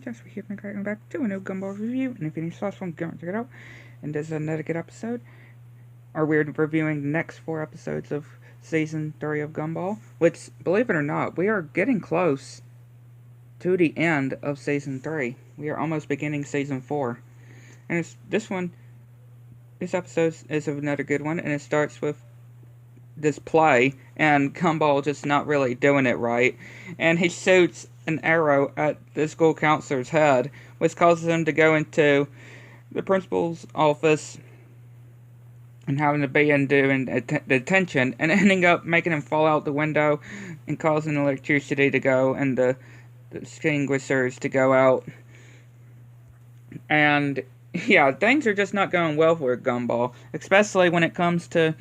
Just we keep going back to a new Gumball review, and if any thoughts from go check it out. And this is another good episode. We're reviewing the next 4 episodes of Season 3 of Gumball, which, believe it or not, we are getting close to the end of Season 3. We are almost beginning Season 4. And this episode is another good one, and it starts with this play, and Gumball just not really doing it right, and he shoots an arrow at the school counselor's head, which causes him to go into the principal's office and having to be in detention, and ending up making him fall out the window and causing the electricity to go and the extinguishers to go out. And yeah, things are just not going well for Gumball, especially when it comes to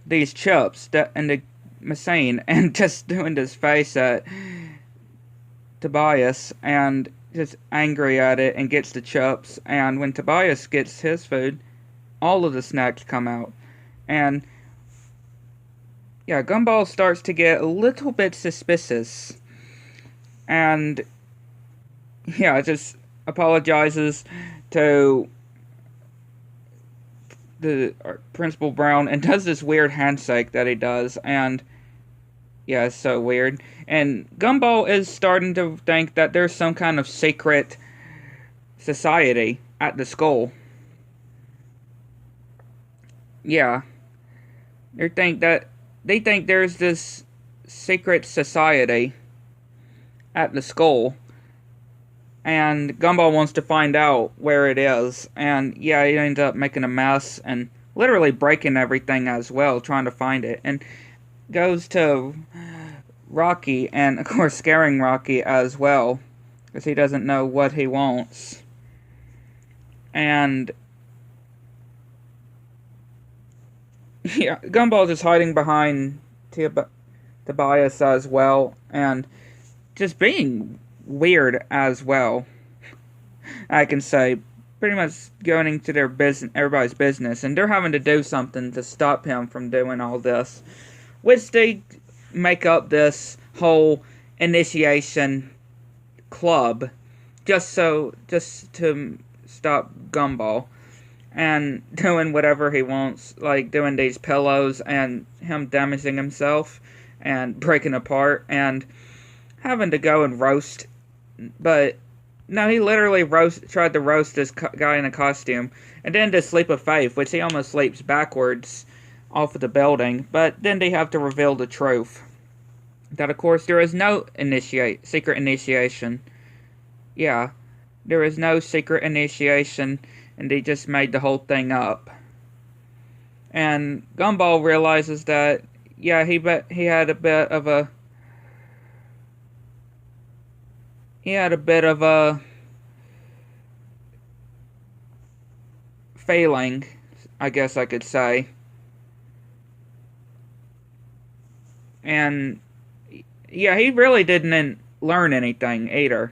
these chips and the machine, and just doing this face at Tobias and just angry at it and gets the chips. And when Tobias gets his food, all of the snacks come out. And yeah, Gumball starts to get a little bit suspicious. And yeah, just apologizes to the Principal Brown and does this weird handshake that he does, and yeah, it's so weird. And Gumball is starting to think that there's some kind of secret society at the school. Yeah, they think there's this secret society at the school, and Gumball wants to find out where it is. And yeah, he ends up making a mess and literally breaking everything as well, trying to find it. And goes to Rocky, and of course scaring Rocky as well, because he doesn't know what he wants. And yeah, Gumball is hiding behind Tobias as well, and just being weird as well, I can say. Pretty much going into their business, everybody's business, and they're having to do something to stop him from doing all this, which they make up this whole initiation club just to stop Gumball and doing whatever he wants, like doing these pillows and him damaging himself and breaking apart and having to go and roast. But no, he literally tried to roast this guy in a costume, and then this leap of faith, which he almost leaps backwards off of the building. But then they have to reveal the truth, that of course there is no secret initiation. Yeah, there is no secret initiation, and they just made the whole thing up. And Gumball realizes that yeah, he had a bit of a failing, I guess I could say. And yeah, he really didn't learn anything either.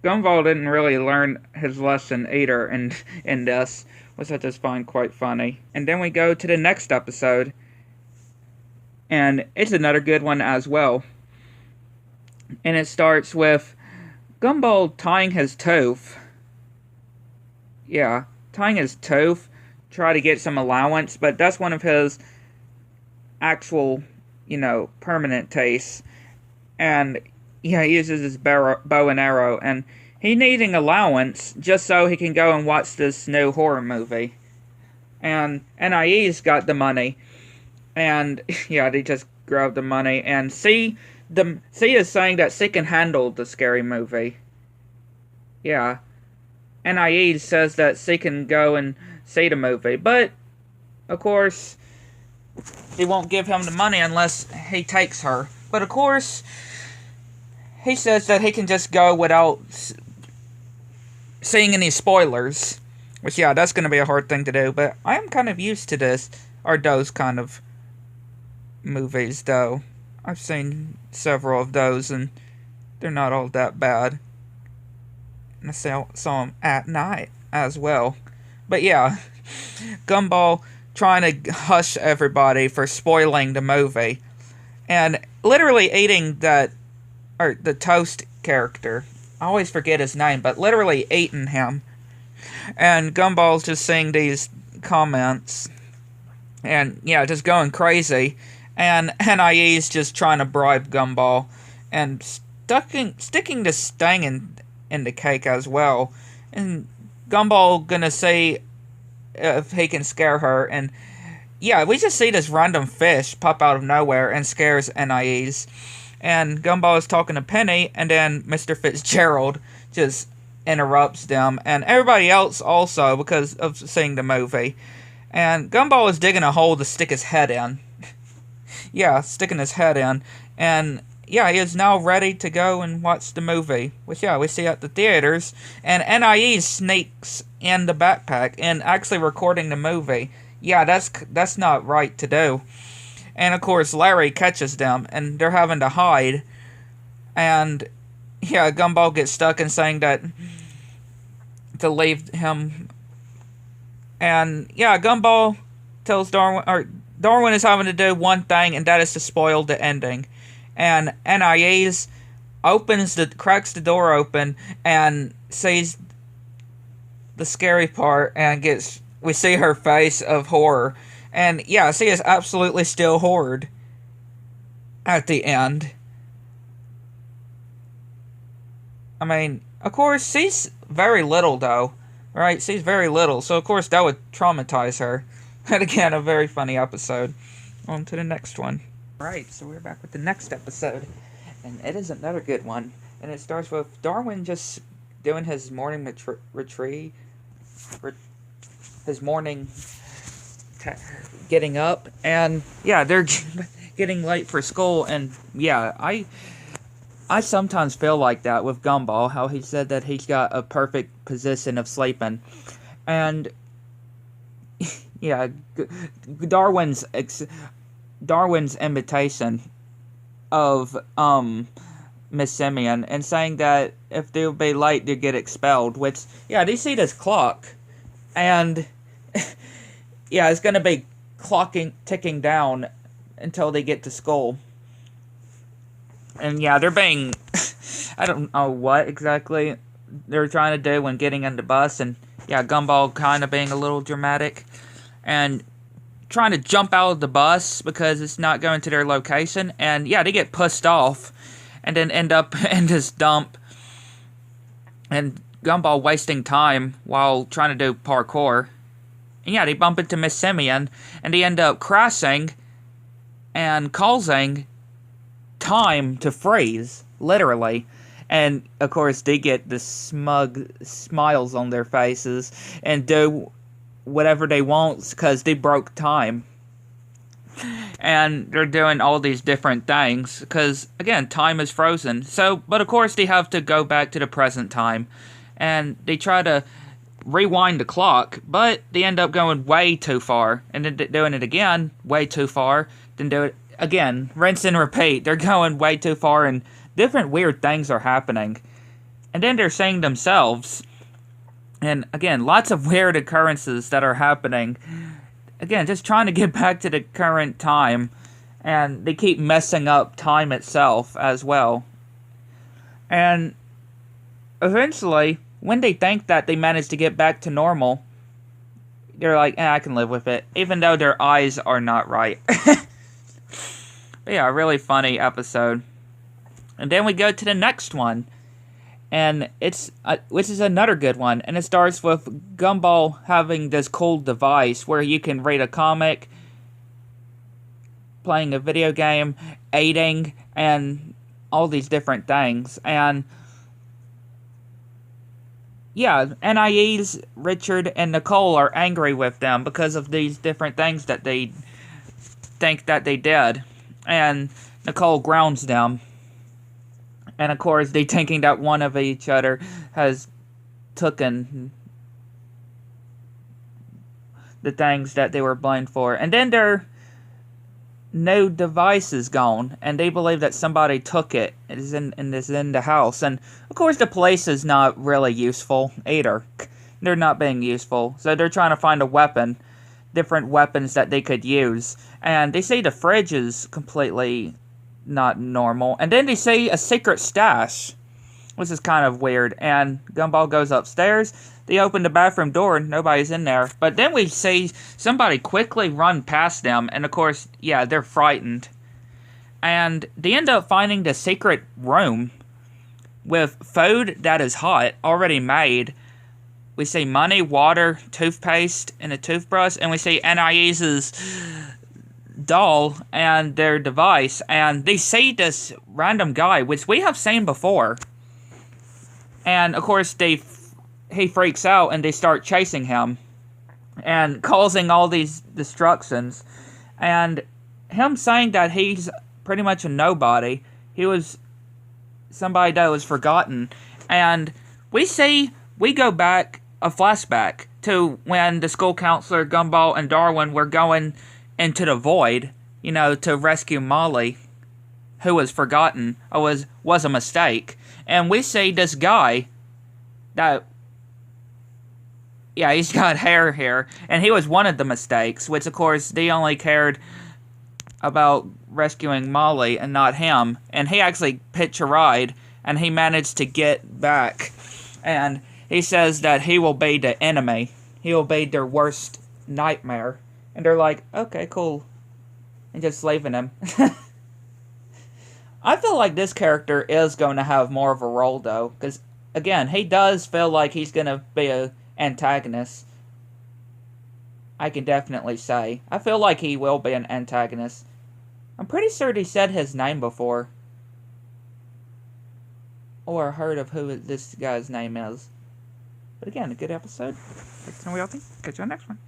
Gumball didn't really learn his lesson either in this, which I just find quite funny. And then we go to the next episode, and it's another good one as well. And it starts with Gumball tying his tooth. Yeah, tying his tooth, try to get some allowance, but that's one of his actual, permanent tastes. And yeah, he uses his bow and arrow, and he needing allowance just so he can go and watch this new horror movie. And NIE's got the money, and yeah, they just grab the money, and C is saying that she can handle the scary movie. Yeah. NIE says that she can go and see the movie, but of course he won't give him the money unless he takes her. But of course he says that he can just go without seeing any spoilers, which yeah, that's going to be a hard thing to do, but I am kind of used to this, or those kind of movies, though. I've seen several of those, and they're not all that bad. And I saw them at night as well. But yeah, Gumball trying to hush everybody for spoiling the movie. And literally eating the toast character. I always forget his name, but literally eating him. And Gumball's just saying these comments. And, yeah, just going crazy. And NIE's just trying to bribe Gumball. And sticking the sting in the cake as well. And Gumball gonna see if he can scare her. And, yeah, we just see this random fish pop out of nowhere and scares NIE's. And Gumball is talking to Penny, and then Mr. Fitzgerald just interrupts them, and everybody else also, because of seeing the movie. And Gumball is digging a hole to stick his head in. Yeah, sticking his head in. And, yeah, he is now ready to go and watch the movie, which, yeah, we see at the theaters. And NIE sneaks in the backpack and actually recording the movie. Yeah, that's not right to do. And, of course, Larry catches them, and they're having to hide. And, yeah, Gumball gets stuck in saying that to leave him. And, yeah, Gumball tells Darwin is having to do one thing, and that is to spoil the ending. And NIE's cracks the door open, and sees the scary part, and we see her face of horror. And, yeah, she is absolutely still horrid at the end. I mean, of course, she's very little, though. Right? She's very little, so of course that would traumatize her. And again, a very funny episode. On to the next one. Right, so we're back with the next episode. And it is another good one. And it starts with Darwin just doing his morning retreat. His morning getting up, and yeah, they're getting late for school. And yeah, I sometimes feel like that with Gumball, how he said that he's got a perfect position of sleeping. And yeah, Darwin's imitation of Miss Simeon, and saying that if they'll be late they'll get expelled, which, yeah, they see this clock, and yeah, it's gonna be ticking down until they get to school. And yeah, they're being I don't know what exactly they're trying to do when getting in the bus, and yeah, Gumball kind of being a little dramatic and trying to jump out of the bus because it's not going to their location. And yeah, they get pushed off and then end up in this dump, and Gumball wasting time while trying to do parkour. And yeah, they bump into Miss Simeon, and they end up crashing and causing time to freeze, literally. And, of course, they get the smug smiles on their faces and do whatever they want because they broke time. And they're doing all these different things because, again, time is frozen. So, but, of course, they have to go back to the present time. And they try to rewind the clock, but they end up going way too far, and then doing it again, way too far, then do it again, rinse and repeat. They're going way too far, and different weird things are happening. And then they're saying themselves, and again, lots of weird occurrences that are happening. Again, just trying to get back to the current time, and they keep messing up time itself as well. And eventually, when they think that they managed to get back to normal, they're like, I can live with it, even though their eyes are not right. But yeah, a really funny episode. And then we go to the next one, and it's which is another good one, and it starts with Gumball having this cool device where you can read a comic, playing a video game, eating, and all these different things. And yeah, NIE's Richard and Nicole are angry with them because of these different things that they think that they did. And Nicole grounds them. And of course, they thinking that one of each other has taken the things that they were blamed for. And then their no device is gone, and they believe that somebody took it. It is in the house. And of course, the police is not really useful either. They're not being useful, so they're trying to find a weapon, different weapons that they could use. And they say the fridge is completely not normal. And then they say a secret stash. which is kind of weird. And Gumball goes upstairs. They open the bathroom door and nobody's in there. But then we see somebody quickly run past them. And of course, yeah, they're frightened. And they end up finding the secret room with food that is hot, already made. We see money, water, toothpaste, and a toothbrush. And we see Anais's doll and their device. And they see this random guy, which we have seen before. And of course, he freaks out and they start chasing him and causing all these destructions. And him saying that he's pretty much a nobody. He was somebody that was forgotten. And we go back, a flashback to when the school counselor, Gumball, and Darwin were going into the void, to rescue Molly, who was forgotten, or was a mistake. And we see this guy that, yeah, he's got hair here, and he was one of the mistakes, which of course they only cared about rescuing Molly and not him. And he actually pitched a ride, and he managed to get back. And he says that he will be the enemy. He will be their worst nightmare. And they're like, okay, cool. And just leaving him. I feel like this character is going to have more of a role, though. Because, again, he does feel like he's going to be an antagonist. I can definitely say. I feel like he will be an antagonist. I'm pretty sure he said his name before. Or heard of who this guy's name is. But again, a good episode. Thanks for watching. Catch you on the next one.